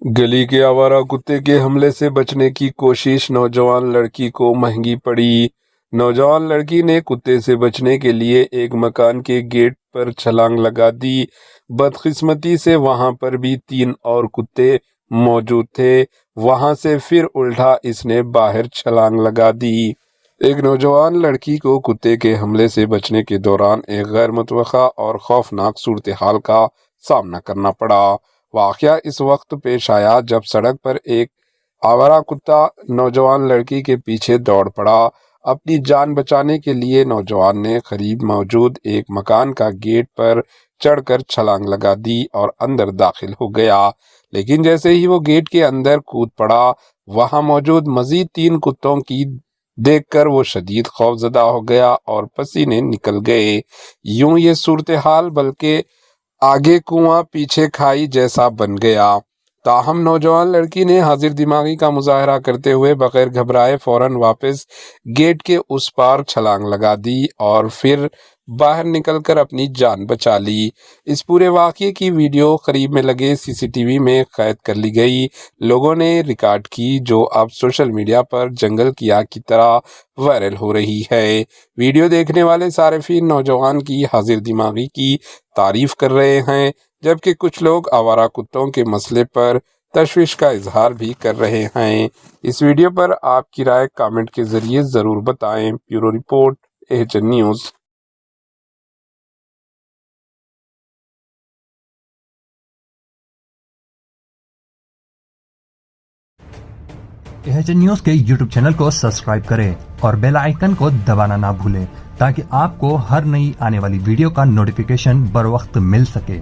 گلی کے آوارہ کتے کے حملے سے بچنے کی کوشش نوجوان لڑکی کو مہنگی پڑی۔ نوجوان لڑکی نے کتے سے بچنے کے لیے ایک مکان کے گیٹ پر چھلانگ لگا دی۔ بدقسمتی سے وہاں پر بھی 3 اور کتے موجود تھے، وہاں سے پھر الٹا اس نے باہر چھلانگ لگا دی۔ ایک نوجوان لڑکی کو کتے کے حملے سے بچنے کے دوران ایک غیر متوقع اور خوفناک صورتحال کا سامنا کرنا پڑا۔ واقعہ اس وقت پیش آیا جب سڑک پر ایک آوارہ کتا نوجوان لڑکی کے پیچھے دوڑ پڑا۔ اپنی جان بچانے کے لیے نوجوان نے قریب موجود ایک مکان کا گیٹ پر چڑھ کر چھلانگ لگا دی اور اندر داخل ہو گیا، لیکن جیسے ہی وہ گیٹ کے اندر کود پڑا، وہاں موجود مزید 3 کتوں کی دیکھ کر وہ شدید خوف زدہ ہو گیا اور پسینے نکل گئے۔ یوں یہ صورتحال بلکہ آگے کنواں پیچھے کھائی جیسا بن گیا۔ تاہم نوجوان لڑکی نے حاضر دماغی کا مظاہرہ کرتے ہوئے بغیر گھبرائے فوراً واپس گیٹ کے اس پار چھلانگ لگا دی اور پھر باہر نکل کر اپنی جان بچا لی۔ اس پورے واقعے کی ویڈیو قریب میں لگے CCTV میں قید کر لی گئی، لوگوں نے ریکارڈ کی، جو اب سوشل میڈیا پر جنگل کی آگ کی طرح وائرل ہو رہی ہے۔ ویڈیو دیکھنے والے صارفین نوجوان کی حاضر دماغی کی تعریف کر رہے ہیں، جبکہ کچھ لوگ آوارہ کتوں کے مسئلے پر تشویش کا اظہار بھی کر رہے ہیں۔ اس ویڈیو پر آپ کی رائے کامنٹ کے ذریعے ضرور بتائیں۔ Bureau report, AHN news. AHN news کے YouTube چینل کو سبسکرائب کریں اور بیل آئیکن کو دبانا نہ بھولیں تاکہ آپ کو ہر نئی آنے والی ویڈیو کا نوٹیفیکیشن بر وقت مل سکے۔